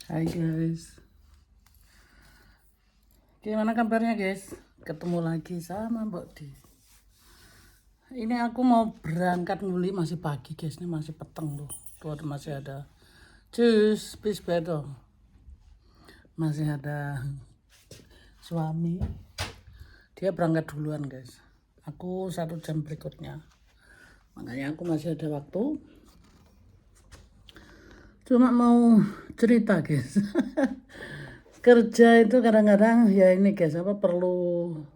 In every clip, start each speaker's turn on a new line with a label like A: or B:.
A: Hai guys, gimana kabarnya guys? Ketemu lagi sama Mbok Di. Ini aku mau berangkat nguli, masih pagi guys, ini masih peteng tuh. Tuh masih ada jus, bis bedo. Masih ada suami. Dia berangkat duluan guys. Aku 1 jam berikutnya. Makanya aku masih ada waktu. Cuma mau cerita guys. Kerja itu kadang-kadang ya ini guys, perlu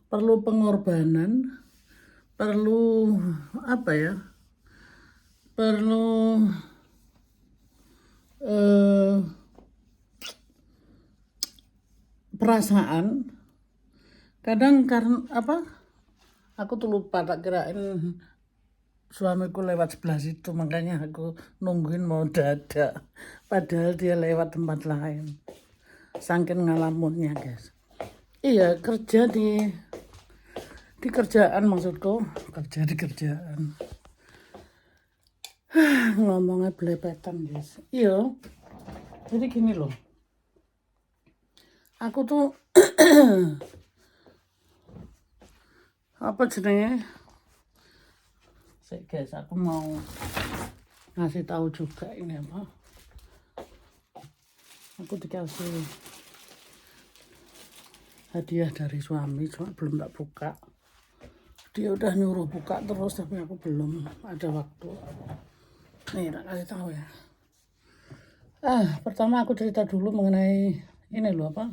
A: pengorbanan, perlu apa ya, perlu perasaan. Kadang karena apa, aku tuh lupa, tak kirain suamiku lewat sebelah situ, makanya aku nungguin mau dadak, padahal dia lewat tempat lain. Saking ngalamunnya guys. Iya, kerja di kerjaan, maksudku kerja di kerjaan. Ngomongnya belepetan guys. Iya, jadi gini loh, aku tuh apa jenenge, guys, aku mau ngasih tahu juga ini apa, aku dikasih hadiah dari suami, cuma belum tak buka. Dia udah nyuruh buka terus, tapi aku belum ada waktu. Nih, tak kasih tahu ya. Pertama aku cerita dulu mengenai ini loh, apa,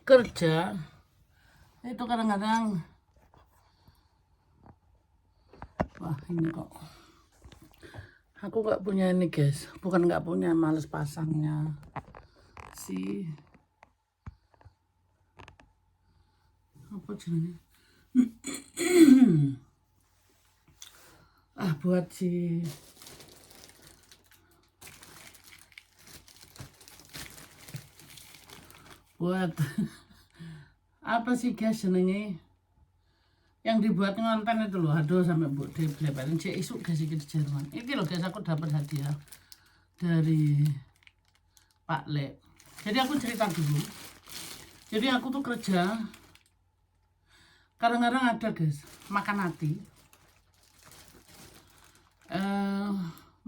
A: kerja itu kadang-kadang, wah ini kok, aku nggak punya ini guys, bukan nggak punya, males pasangnya si apa jenenge buat si buat apa sih guys jenenge yang dibuat ngonten itu loh. Aduh, sampai buat dibeleparin cek isuk guys iki di Jerman. Ini loh guys, aku dapat hadiah dari Pak Le. Jadi aku cerita dulu. Jadi aku tuh kerja, kadang-kadang ada guys makan hati.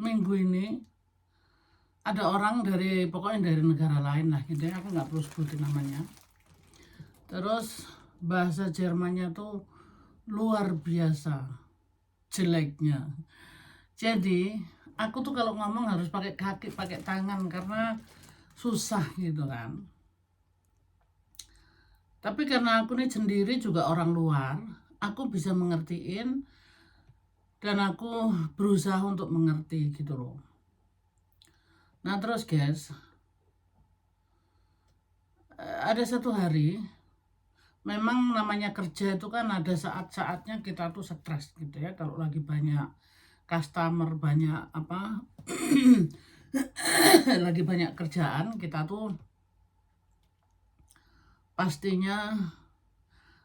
A: Minggu ini ada orang dari, pokoknya dari negara lain lah gitu ya, aku nggak perlu sebutin namanya. Terus bahasa Jermannya tuh luar biasa jeleknya. Jadi aku tuh kalau ngomong harus pakai kaki, pakai tangan, karena susah gitu kan. Tapi karena aku nih sendiri juga orang luar, aku bisa mengertiin, dan aku berusaha untuk mengerti gitu loh. Nah terus guys, ada satu hari, memang namanya kerja itu kan ada saat-saatnya kita tuh stres gitu ya, kalau lagi banyak customer, banyak apa lagi banyak kerjaan, kita tuh pastinya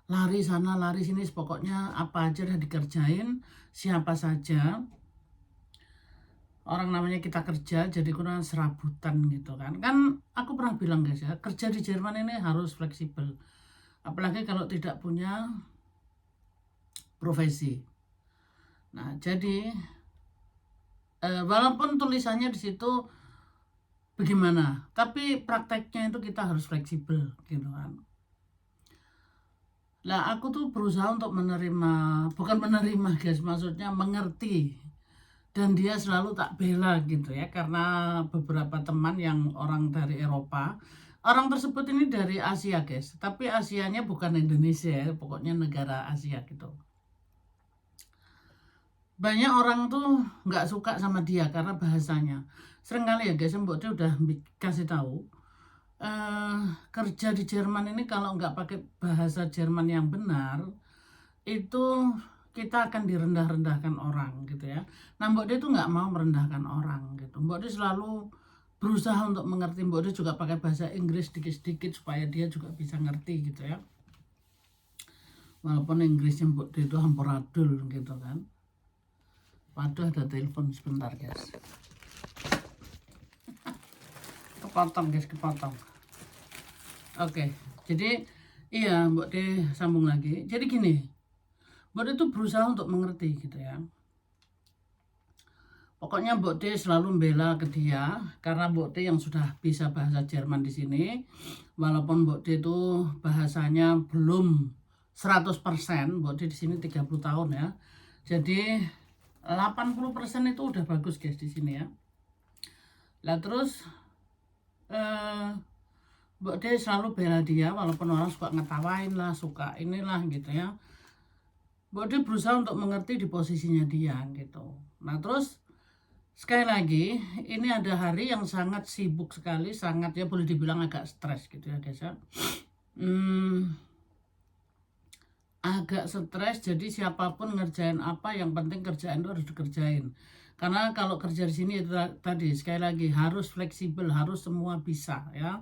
A: lari sana lari sini, pokoknya apa aja udah dikerjain, siapa saja. Orang namanya kita kerja, jadi kurang serabutan gitu kan. Kan aku pernah bilang guys ya, kerja di Jerman ini harus fleksibel, apalagi kalau tidak punya profesi. Nah jadi walaupun tulisannya di situ bagaimana, tapi prakteknya itu kita harus fleksibel gitu kan. Lah aku tuh berusaha untuk menerima, bukan menerima guys, maksudnya mengerti. Dan dia selalu tak bela gitu ya, karena beberapa teman yang orang dari Eropa, orang tersebut ini dari Asia guys, tapi Asianya bukan Indonesia ya, pokoknya negara Asia gitu. Banyak orang tuh nggak suka sama dia karena bahasanya. Seringkali ya guys, Mbok dia udah kasih tahu, kerja di Jerman ini kalau nggak pakai bahasa Jerman yang benar, itu kita akan direndah-rendahkan orang gitu ya. Nah Mbok dia tuh nggak mau merendahkan orang gitu. Mbok dia selalu berusaha untuk mengerti. Mbok dia juga pakai bahasa Inggris sedikit-sedikit supaya dia juga bisa ngerti gitu ya. Walaupun Inggrisnya Mbok dia itu amburadul gitu kan. Waduh, ada telepon sebentar guys. kepotong guys, kepotong. Oke, jadi iya Mbok De sambung lagi. Jadi gini, Mbok De itu berusaha untuk mengerti gitu ya. Pokoknya Mbok De selalu membela ke dia karena Mbok De yang sudah bisa bahasa Jerman di sini. Walaupun Mbok De itu bahasanya belum 100%, Mbok De di sini 30 tahun ya. Jadi 80% itu udah bagus guys di sini ya. Lah terus Mbok De selalu bela dia walaupun orang suka ngetawain lah, suka inilah gitu ya. Mbok De berusaha untuk mengerti di posisinya dia gitu. Nah terus sekali lagi ini ada hari yang sangat sibuk sekali, sangat ya boleh dibilang agak stres gitu ya guys ya. Agak stres, jadi siapapun ngerjain apa yang penting kerjaan itu harus dikerjain. Karena kalau kerja di sini itu tadi sekali lagi harus fleksibel, harus semua bisa ya.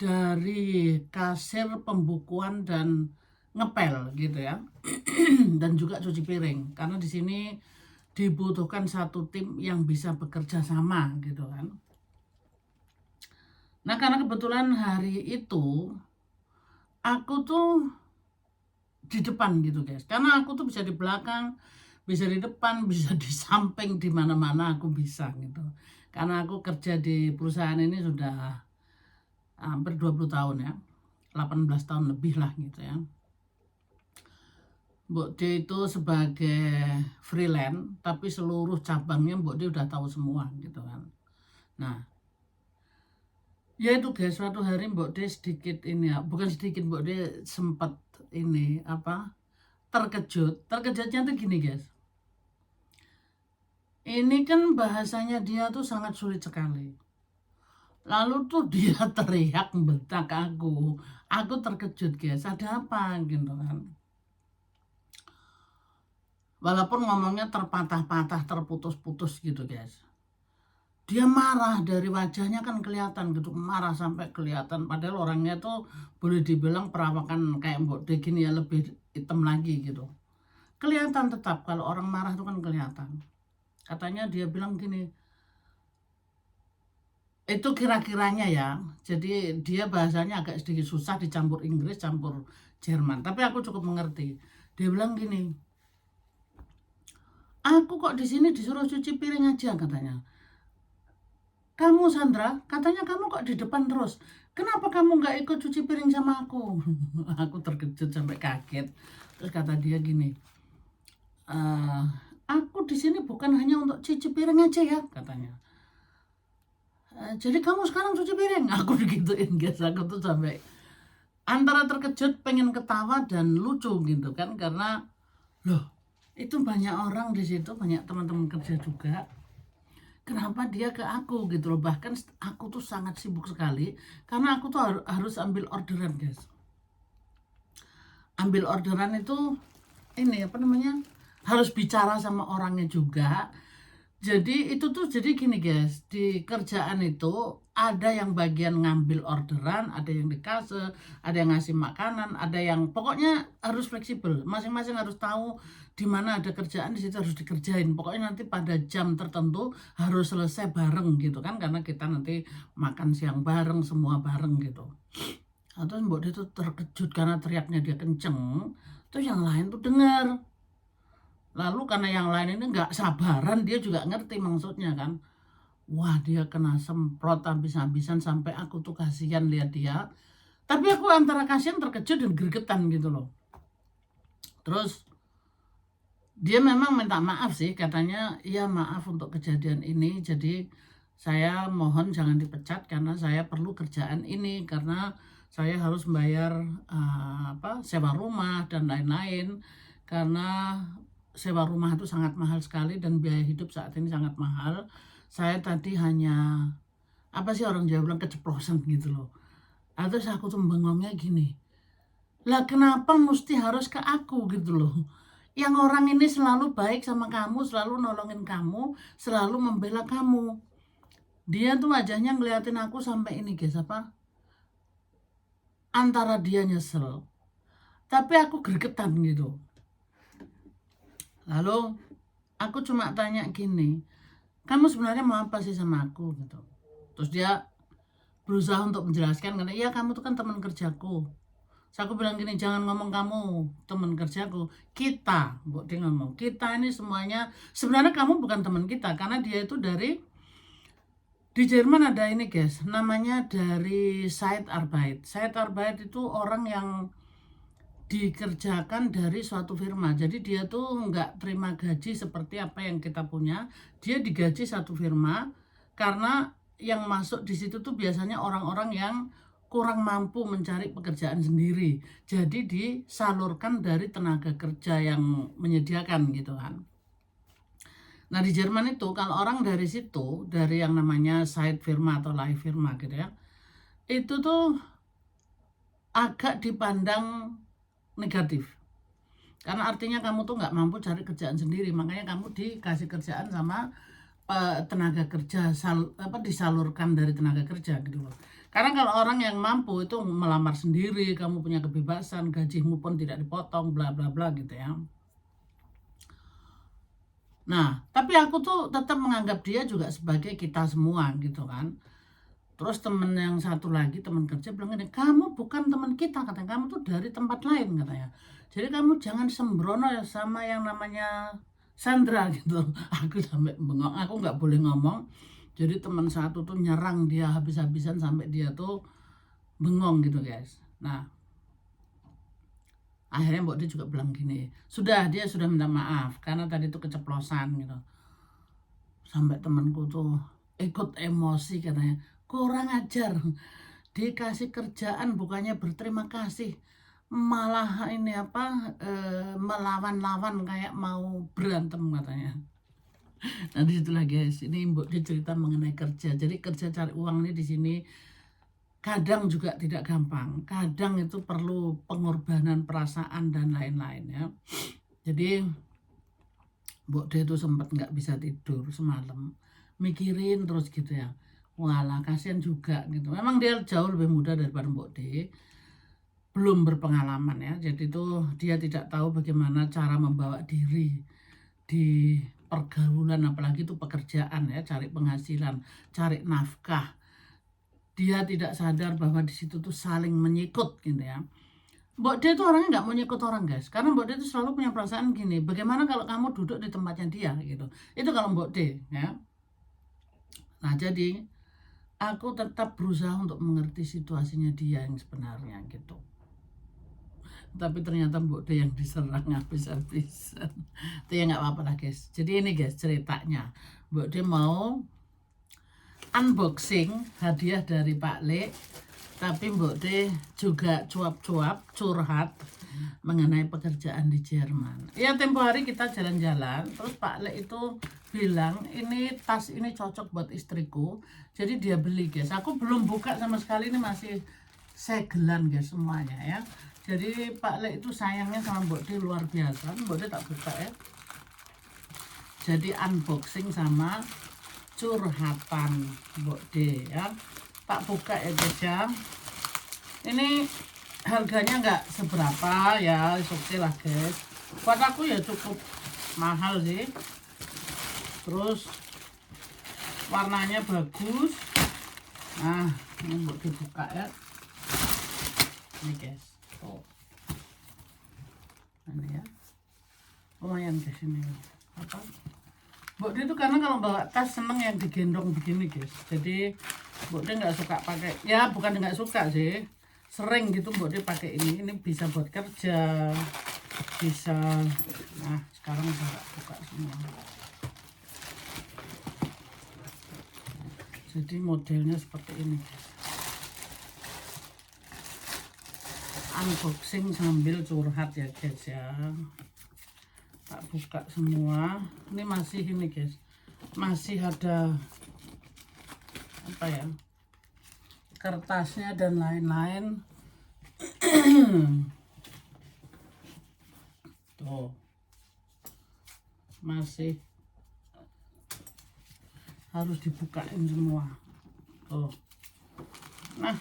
A: Dari kasir, pembukuan dan ngepel gitu ya. Dan juga cuci piring karena di sini dibutuhkan satu tim yang bisa bekerja sama gitu kan. Nah, karena kebetulan hari itu aku tuh di depan gitu guys. Karena aku tuh bisa di belakang, bisa di depan, bisa di samping, di mana-mana aku bisa gitu. Karena aku kerja di perusahaan ini sudah hampir 20 tahun ya. 18 tahun lebih lah gitu ya. Mbok De itu sebagai freelance, tapi seluruh cabangnya Mbok De udah tahu semua gitu kan. Nah, ya itu guys, suatu hari Mbok De sedikit ini ya, bukan sedikit, Mbok De sempat ini apa terkejut. Terkejutnya tuh gini guys. Ini kan bahasanya dia tuh sangat sulit sekali. Lalu tuh dia teriak bentak aku. Aku terkejut guys, ada apa gitu kan. Walaupun ngomongnya terpatah-patah, terputus-putus gitu guys. Dia marah, dari wajahnya kan kelihatan gitu, marah sampai kelihatan. Padahal orangnya tuh boleh dibilang perawakan kayak Mbok De gini ya, lebih hitam lagi gitu. Kelihatan tetap kalau orang marah itu kan kelihatan. Katanya dia bilang gini, itu kira-kiranya ya. Jadi dia bahasanya agak sedikit susah, dicampur Inggris, campur Jerman. Tapi aku cukup mengerti. Dia bilang gini, aku kok di sini disuruh cuci piring aja katanya. Kamu Sandra, katanya kamu kok di depan terus. Kenapa kamu nggak ikut cuci piring sama aku? Aku terkejut sampai kaget. Terus kata dia gini, aku di sini bukan hanya untuk cuci piring aja ya, katanya. Jadi kamu sekarang cuci piring? Aku digituin guys, aku tuh sampai antara terkejut, pengen ketawa dan lucu gitu kan, karena loh itu banyak orang di situ, banyak teman-teman kerja juga. Kenapa dia ke aku gitu loh. Bahkan aku tuh sangat sibuk sekali karena aku tuh harus ambil orderan guys. Ambil orderan itu ini apa namanya, harus bicara sama orangnya juga. Jadi itu tuh jadi gini guys, di kerjaan itu ada yang bagian ngambil orderan, ada yang di kasir, ada yang ngasih makanan, ada yang pokoknya harus fleksibel. Masing-masing harus tahu di mana ada kerjaan, di situ harus dikerjain. Pokoknya nanti pada jam tertentu harus selesai bareng gitu kan, karena kita nanti makan siang bareng, semua bareng gitu. Terus Mbok De tuh terkejut karena teriaknya dia kenceng, terus yang lain tuh dengar. Lalu karena yang lain ini nggak sabaran, dia juga ngerti maksudnya kan. Wah, dia kena semprot habis-habisan sampai aku tuh kasihan lihat dia. Tapi aku antara kasihan, terkejut dan gregetan gitu loh. Terus dia memang minta maaf sih, katanya ya maaf untuk kejadian ini. Jadi saya mohon jangan dipecat karena saya perlu kerjaan ini, karena saya harus membayar sewa rumah dan lain-lain. Karena sewa rumah itu sangat mahal sekali dan biaya hidup saat ini sangat mahal. Saya tadi hanya apa sih orang Jawa bilang keceplosan gitu loh. Terus aku tuh bengongnya gini, lah kenapa mesti harus ke aku gitu loh. Yang orang ini selalu baik sama kamu, selalu nolongin kamu, selalu membela kamu. Dia tuh wajahnya ngeliatin aku sampai ini guys, apa, antara dia nyesel tapi aku gregetan gitu. Lalu aku cuma tanya gini, kamu sebenarnya mau apa sih sama aku gitu. Terus dia berusaha untuk menjelaskan karena iya kamu tuh kan teman kerjaku. Terus aku bilang gini, jangan ngomong kamu teman kerjaku, kita, Mbok dia ngomong, kita ini semuanya sebenarnya kamu bukan teman kita karena dia itu di Jerman ada ini guys, namanya dari Zeitarbeit. Zeitarbeit itu orang yang dikerjakan dari suatu firma. Jadi dia tuh nggak terima gaji seperti apa yang kita punya. Dia digaji satu firma karena yang masuk di situ tuh biasanya orang-orang yang kurang mampu mencari pekerjaan sendiri. Jadi disalurkan dari tenaga kerja yang menyediakan gitu kan. Nah di Jerman itu kalau orang dari situ, dari yang namanya side firma atau live firma gitu ya, itu tuh agak dipandang negatif. Karena artinya kamu tuh nggak mampu cari kerjaan sendiri, makanya kamu dikasih kerjaan sama tenaga kerja, disalurkan dari tenaga kerja gitu loh. Karena kalau orang yang mampu itu melamar sendiri, kamu punya kebebasan, gajimu pun tidak dipotong, bla bla bla gitu ya. Nah, tapi aku tuh tetap menganggap dia juga sebagai kita semua gitu kan. Terus temen yang satu lagi, teman kerja bilang gini, kamu bukan teman kita, katanya, kamu tuh dari tempat lain katanya. Jadi kamu jangan sembrono ya sama yang namanya Sandra gitu. Aku sampai bengong, aku nggak boleh ngomong. Jadi teman satu tuh nyerang dia habis-habisan sampai dia tuh bengong gitu guys. Nah, akhirnya Mbok dia juga bilang gini, dia sudah minta maaf karena tadi tuh keceplosan gitu. Sampai temanku tuh ikut emosi katanya, kurang ajar, dikasih kerjaan bukannya berterima kasih, malah ini melawan-lawan kayak mau berantem katanya. Nah disitulah guys, ini Mbok dia cerita mengenai kerja. Jadi kerja cari uang ini di sini kadang juga tidak gampang, kadang itu perlu pengorbanan perasaan dan lain-lain ya. Jadi Mbok dia tuh sempat nggak bisa tidur semalam, mikirin terus gitu ya. Walah kasihan juga gitu. Memang dia jauh lebih muda daripada Mbok D, belum berpengalaman ya. Jadi tuh dia tidak tahu bagaimana cara membawa diri di pergaulan, apalagi itu pekerjaan ya, cari penghasilan, cari nafkah. Dia tidak sadar bahwa di situ tuh saling menyikut gitu ya. Mbok dia tuh orangnya nggak mau nyikut orang guys, karena Mbok dia tuh selalu punya perasaan gini, bagaimana kalau kamu duduk di tempatnya dia gitu. Itu kalau Mbok D ya. Nah jadi aku tetap berusaha untuk mengerti situasinya dia yang sebenarnya gitu. Tapi ternyata Mbok D yang diserang habis-habisan. Itu ya nggak apa-apa lah guys. Jadi ini guys ceritanya, Mbok D mau unboxing hadiah dari Pak Le, tapi Mbok D juga cuap-cuap curhat mengenai pekerjaan di Jerman. Ya tempo hari kita jalan-jalan, terus Pak Le itu bilang ini tas ini cocok buat istriku, jadi dia beli guys. Aku belum buka sama sekali, ini masih segelan guys semuanya ya. Jadi Pak Le itu sayangnya sama Mbok D luar biasa. Mbok D tak buka ya. Jadi unboxing sama curhatan Mbok D ya. Tak buka ya guys ya. Ini harganya nggak seberapa ya, oke lah guys. Buat aku ya cukup mahal sih. Terus warnanya bagus. Nah ini Mbok dibuka ya. Ini guys. Oh. Ini ya. Lumayan guys ini. Apa? Mbok dia tuh karena kalau bawa tas seneng yang digendong begini guys. Jadi Mbok dia nggak suka pakai, ya bukan nggak suka sih, sering gitu Mbok dia pakai ini. Ini bisa buat kerja, bisa. Nah sekarang saya buka semua. Jadi modelnya seperti ini guys. Unboxing sambil curhat ya guys ya. Tak buka semua. Ini masih ini guys, masih ada apa ya, kertasnya dan lain-lain. Tuh masih harus dibukain semua tuh. Nah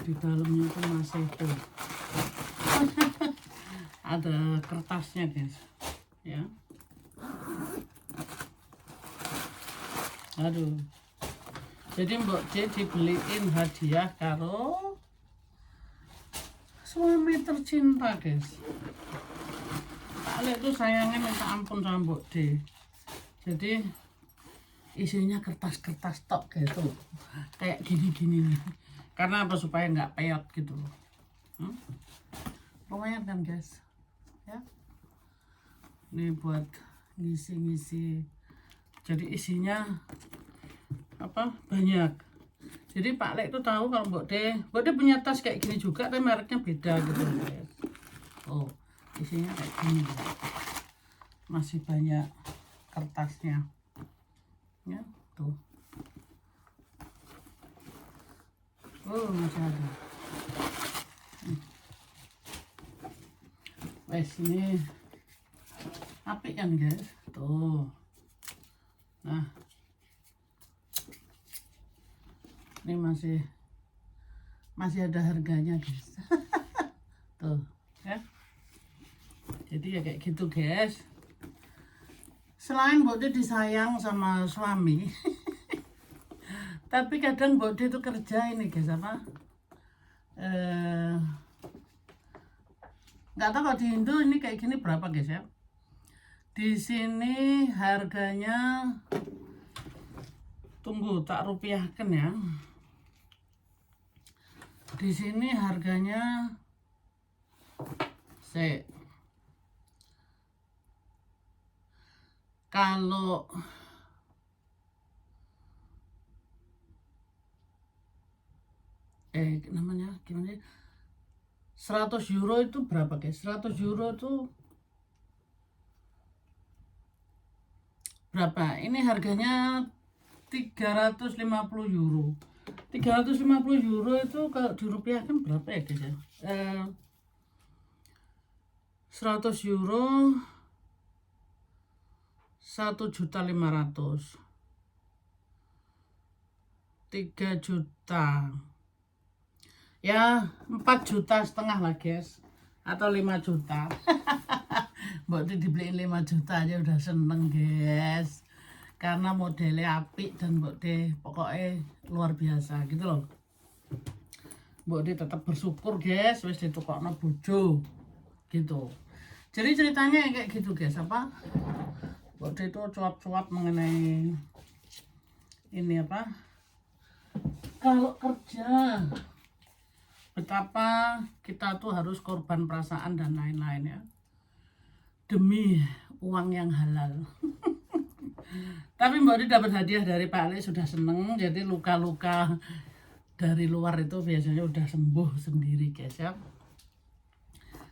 A: di dalamnya tuh masih tuh ada kertasnya guys ya. Aduh. Jadi Mbok D dibeliin hadiah karo suami tercinta, guys. Pak Lek tuh sayangnya minta ampun sama Mbok D. Jadi isinya kertas-kertas tok gitu. Kayak gini-gini nih. Karena apa? Supaya nggak peyot gitu loh. Lumayan kan, guys? Ya. Ini buat ngisi-ngisi. Jadi isinya apa? Banyak. Jadi Pak Lek tuh tahu kalau Mbok D punya tas kayak gini juga, tapi mereknya beda gitu, guys. Oh, isinya kayak gini. Masih banyak kertasnya. Ya, tuh. Oh, masih ada. Wes ini apik kan, guys? Tuh. Nah, ini masih ada harganya, guys. Tuh, ya. Jadi ya kayak gitu, guys. Selain Mbok D disayang sama suami, tapi kadang Mbok D itu kerja ini, guys, apa? Nggak tahu kalau di Indo ini kayak gini berapa, guys, ya? Di sini harganya, tunggu tak rupiahkan ya. Di sini harganya kalau namanya gimana sih? 100 euro itu berapa, guys? 100 euro itu berapa? Ini harganya 350 euro. 350 euro itu kalau dirupiahkan berapa ya, guys, ya? 100 euro 1.500.000, 3 juta, ya 4,5 juta lah, guys, atau 5 juta. Mbok D dibeliin 5 juta aja udah seneng, guys, karena modelnya apik dan Mbok D pokoknya luar biasa gitu loh. Mbok D tetap bersyukur, guys, wis ditukokno bojo gitu. Jadi ceritanya kayak gitu, guys, apa? Mbok D itu cuap-cuap mengenai ini apa? Kalau kerja betapa kita tuh harus korban perasaan dan lain-lain, ya, demi uang yang halal. Tapi Mbok D dapat hadiah dari Pak Lek sudah seneng. Jadi luka-luka dari luar itu biasanya udah sembuh sendiri, guys, ya.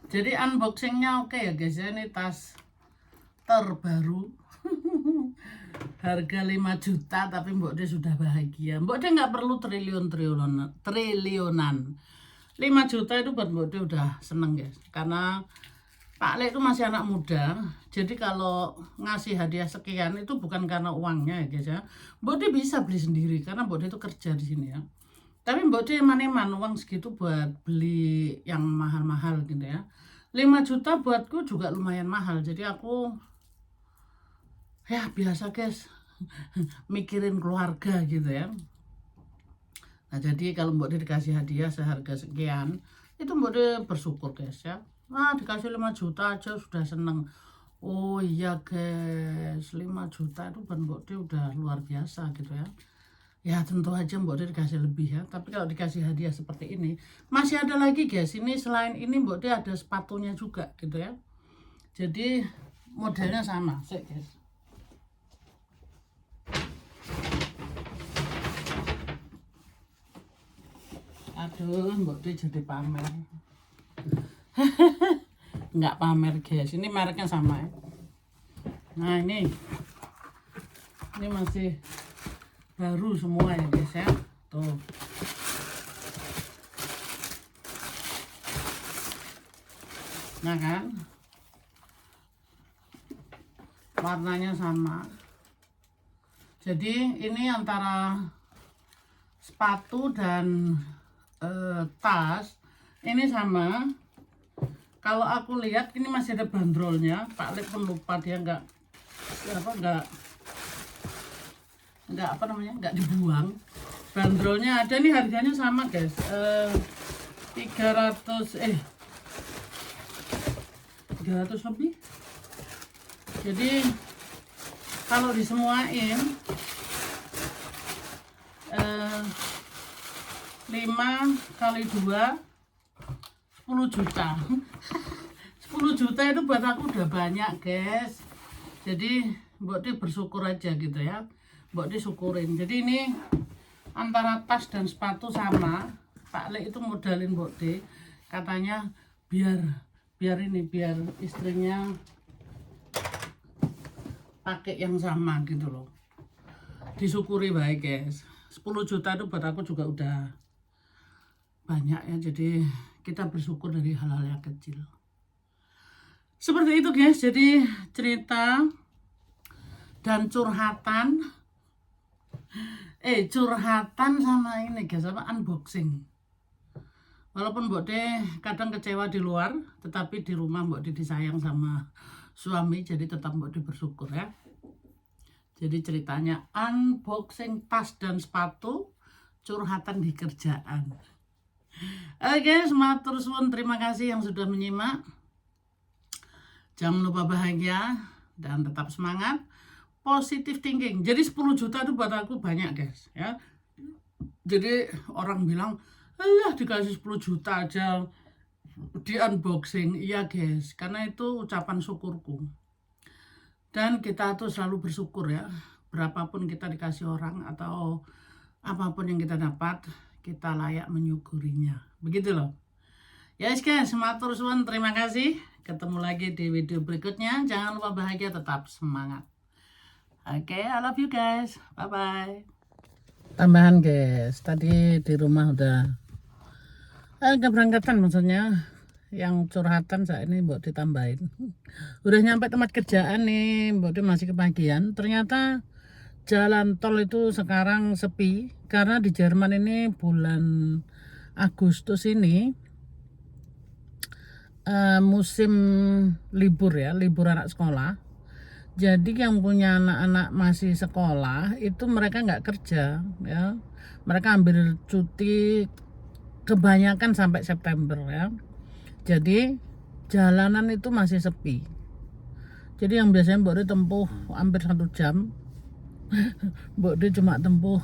A: Jadi unboxingnya oke ya, guys, ya. Ini tas terbaru. Harga 5 juta tapi Mbok D sudah bahagia. Mbok D nggak perlu triliunan. 5 juta itu buat Mbok D udah seneng, guys. Karena Pak Lek itu masih anak muda. Jadi kalau ngasih hadiah sekian itu bukan karena uangnya, ya, guys, ya. Mbok D bisa beli sendiri karena Mbok D itu kerja di sini, ya. Tapi Mbok D eman-eman uang segitu buat beli yang mahal-mahal gitu, ya. 5 juta buatku juga lumayan mahal. Jadi aku ya biasa, guys, mikirin keluarga gitu, ya. Nah, jadi kalau Mbok D dikasih hadiah seharga sekian, itu Mbok D bersyukur, guys, ya. Nah, dikasih 5 juta aja sudah seneng. Oh iya, guys, 5 juta itu buat Mbok D udah luar biasa gitu, ya. Ya tentu aja Mbok D dikasih lebih, ya. Tapi kalau dikasih hadiah seperti ini, masih ada lagi, guys. Ini selain ini Mbok D ada sepatunya juga gitu, ya. Jadi modelnya sama, guys. Aduh, Mbok D jadi pamer. Nggak pamer, guys. Ini mereknya sama, ya. Nah, ini masih baru semua, ya, guys, ya. Tuh. Nah kan, warnanya sama. Jadi ini antara sepatu dan tas ini sama. Kalau aku lihat ini masih ada bandrolnya. Pak Lek pun lupa, dia nggak nggak dibuang. Bandrolnya ada nih, harganya sama guys, 300 lebih. Jadi kalau disemuain 5 kali 2 10 juta. 10 juta itu buat aku udah banyak guys. Jadi Mbok Di bersyukur aja gitu ya, Mbok Di syukurin. Jadi ini antara tas dan sepatu sama. Pak Le itu modalin Mbok Di, katanya biar istrinya pakai yang sama gitu loh. Disyukuri baik guys. 10 juta itu buat aku juga udah banyak ya. Jadi kita bersyukur dari hal-hal yang kecil. Seperti itu guys. Jadi cerita dan curhatan sama ini guys, unboxing. Walaupun Mbok Di kadang kecewa di luar, tetapi di rumah Mbok Di disayang sama suami, jadi tetap Mbok Di bersyukur ya. Jadi ceritanya unboxing tas dan sepatu, curhatan di kerjaan. Oke, matur suwun, terima kasih yang sudah menyimak. Jangan lupa bahagia dan tetap semangat. Positive thinking. Jadi 10 juta itu buat aku banyak guys ya. Jadi orang bilang, "Alah, dikasih 10 juta aja di unboxing." Iya guys, karena itu ucapan syukurku. Dan kita tuh selalu bersyukur ya. Berapapun kita dikasih orang atau apapun yang kita dapat, kita layak menyukurinya. Begitu loh. Ya guys, matur suwun, terima kasih. Ketemu lagi di video berikutnya. Jangan lupa bahagia, tetap semangat. Oke, I love you guys. Bye-bye. Tambahan guys, tadi di rumah udah keberangkatan, maksudnya yang curhatan saat ini Mbok ditambahin. Udah nyampe tempat kerjaan nih, Mbok Di masih kebagian. Ternyata jalan tol itu sekarang sepi karena di Jerman ini bulan Agustus ini musim libur ya, libur anak sekolah. Jadi yang punya anak-anak masih sekolah itu mereka nggak kerja ya, mereka ambil cuti kebanyakan sampai September ya. Jadi jalanan itu masih sepi. Jadi yang biasanya Mbok Di tempuh hampir 1 jam, Mbok Di cuma tempuh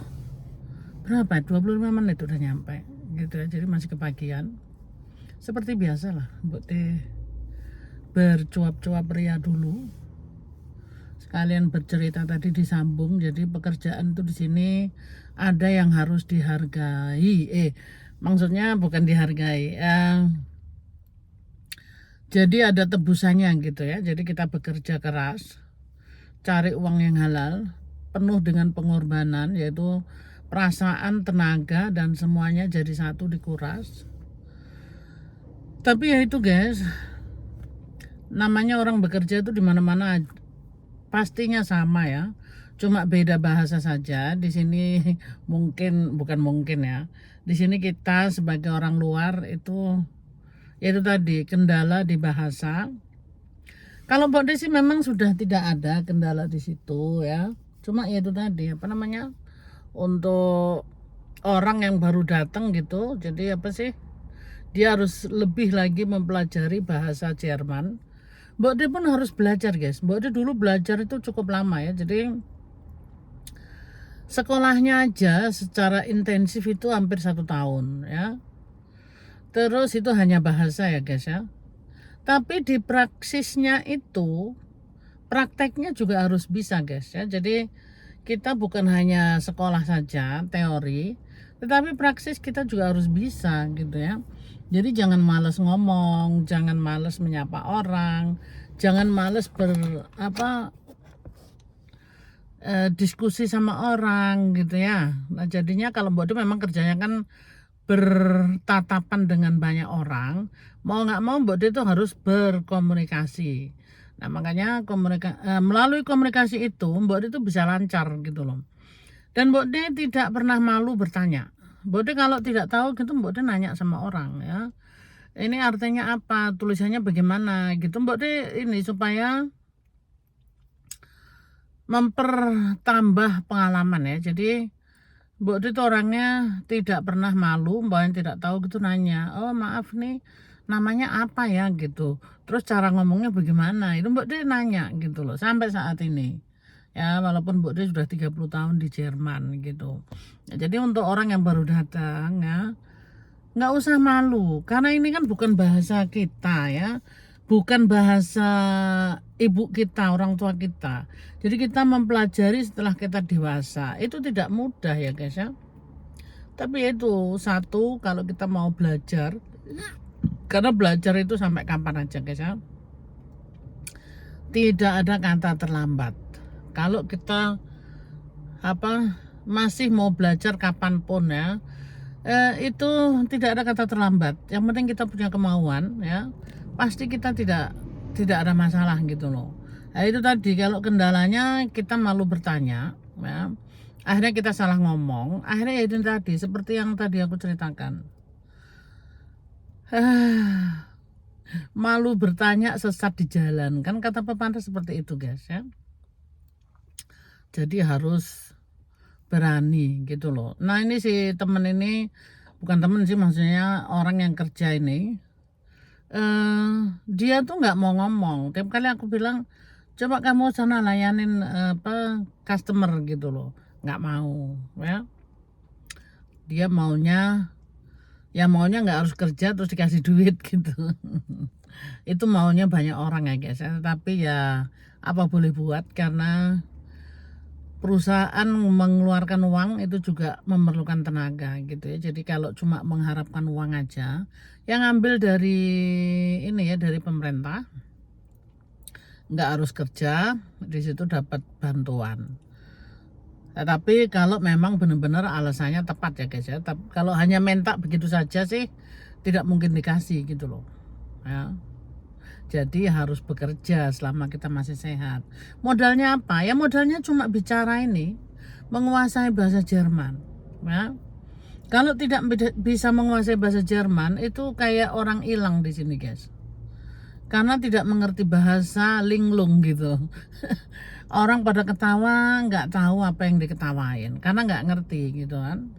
A: berapa? 25 menit udah nyampe gitu ya. Jadi masih kebagian. Seperti biasa lah, Mbok Di bercuap-cuap ria dulu. Sekalian bercerita tadi disambung. Jadi pekerjaan itu di sini ada yang harus dihargai. Maksudnya bukan dihargai. Jadi ada tebusannya gitu ya. Jadi kita bekerja keras, cari uang yang halal, penuh dengan pengorbanan, yaitu perasaan, tenaga, dan semuanya jadi satu dikuras. Tapi ya itu guys, namanya orang bekerja itu di mana-mana pastinya sama ya. Cuma beda bahasa saja. Di sini bukan mungkin ya. Di sini kita sebagai orang luar itu tadi kendala di bahasa. Kalau Mbok Di sih memang sudah tidak ada kendala di situ ya. Cuma ya itu tadi untuk orang yang baru datang gitu. Jadi dia harus lebih lagi mempelajari bahasa Jerman. Mbok Di pun harus belajar guys. Mbok Di dulu belajar itu cukup lama ya. Jadi sekolahnya aja secara intensif itu hampir 1 tahun ya. Terus itu hanya bahasa ya guys ya. Tapi di praksisnya itu, prakteknya juga harus bisa guys ya. Jadi kita bukan hanya sekolah saja teori, tetapi praksis kita juga harus bisa gitu ya. Jadi jangan malas ngomong, jangan malas menyapa orang, jangan malas diskusi sama orang gitu ya. Nah jadinya kalau Mbok Di memang kerjanya kan bertatapan dengan banyak orang, mau nggak mau Mbok Di itu harus berkomunikasi. Nah makanya melalui komunikasi itu Mbok Di itu bisa lancar gitu loh. Dan Mbok Di tidak pernah malu bertanya. Mbok Di kalau tidak tahu gitu Mbok Di nanya sama orang ya. Ini artinya apa? Tulisannya bagaimana gitu. Mbok Di ini supaya mempertambah pengalaman ya. Jadi Mbok itu orangnya tidak pernah malu, mbak yang tidak tahu gitu nanya, oh maaf nih namanya apa ya gitu. Terus cara ngomongnya bagaimana? Itu Mbok dia nanya gitu loh sampai saat ini. Ya walaupun Mbok dia sudah 30 tahun di Jerman gitu. Ya, jadi untuk orang yang baru datang ya nggak usah malu karena ini kan bukan bahasa kita ya, bukan bahasa ibu kita, orang tua kita. Jadi kita mempelajari setelah kita dewasa itu tidak mudah ya guys ya. Tapi itu satu, kalau kita mau belajar, karena belajar itu sampai kapan aja guys ya, tidak ada kata terlambat. Kalau kita masih mau belajar kapanpun ya, itu tidak ada kata terlambat. Yang penting kita punya kemauan ya, pasti kita tidak ada masalah gitu loh. Nah itu tadi, kalau kendalanya kita malu bertanya ya, akhirnya kita salah ngomong, akhirnya ya itu tadi seperti yang tadi aku ceritakan. Malu bertanya sesat di jalan, kan kata pepatah seperti itu guys ya. Jadi harus berani gitu loh. Nah ini si temen ini, bukan temen sih, maksudnya orang yang kerja ini, dia tuh nggak mau ngomong. Tiap kali aku bilang coba kamu sana layanin customer gitu loh, nggak mau ya. Dia maunya nggak harus kerja terus dikasih duit gitu. Itu maunya banyak orang ya guys ya. Tapi ya apa boleh buat, karena perusahaan mengeluarkan uang itu juga memerlukan tenaga gitu ya. Jadi kalau cuma mengharapkan uang aja, yang ambil dari ini ya, dari pemerintah, nggak harus kerja, di situ dapat bantuan. Tapi kalau memang benar-benar alasannya tepat ya guys ya. Kalau hanya minta begitu saja sih tidak mungkin dikasih gitu loh ya. Jadi harus bekerja selama kita masih sehat. Modalnya apa? Ya modalnya cuma bicara ini, menguasai bahasa Jerman ya. Kalau tidak bisa menguasai bahasa Jerman, itu kayak orang hilang di sini guys, karena tidak mengerti bahasa linglung gitu. Orang pada ketawa nggak tahu apa yang diketawain karena nggak ngerti gitu kan.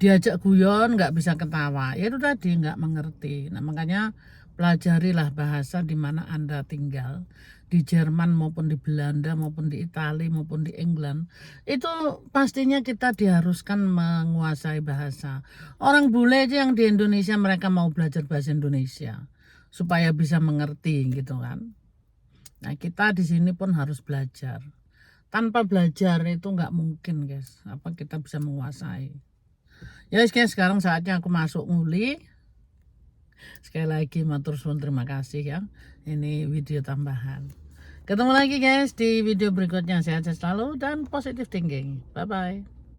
A: Diajak guyon nggak bisa ketawa, ya itu tadi nggak mengerti. Nah makanya pelajarilah bahasa di mana Anda tinggal, di Jerman maupun di Belanda maupun di Italia maupun di England. Itu pastinya kita diharuskan menguasai bahasa. Orang bule aja yang di Indonesia mereka mau belajar bahasa Indonesia supaya bisa mengerti gitu kan. Nah kita di sini pun harus belajar. Tanpa belajar itu nggak mungkin guys, kita bisa menguasai. Ya guys, sekarang saatnya aku masuk nguli. Sekali lagi matur suwun, terima kasih ya. Ini video tambahan. Ketemu lagi guys di video berikutnya. Sehat selalu dan positive thinking. Bye bye.